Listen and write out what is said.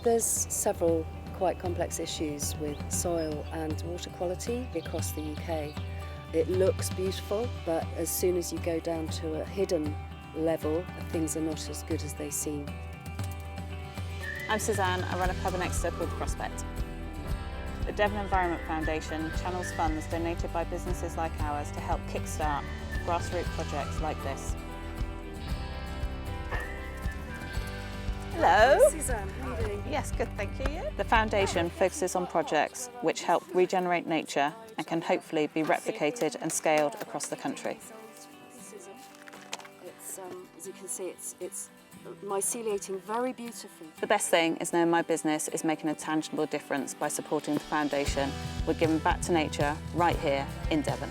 There's several quite complex issues with soil and water quality across the UK. It looks beautiful, but as soon as you go down to a hidden level, things are not as good as they seem. I'm Suzanne, I run a pub in Exeter called Prospect. The Devon Environment Foundation channels funds donated by businesses like ours to help kickstart grassroots projects like this. Hello. Suzanne, how are you doing? Yes, good, thank you. Yeah. The foundation focuses on projects which help regenerate nature and can hopefully be replicated and scaled across the country. As you can see, it's myceliating very beautifully. The best thing is knowing my business is making a tangible difference by supporting the foundation. We're giving back to nature right here in Devon.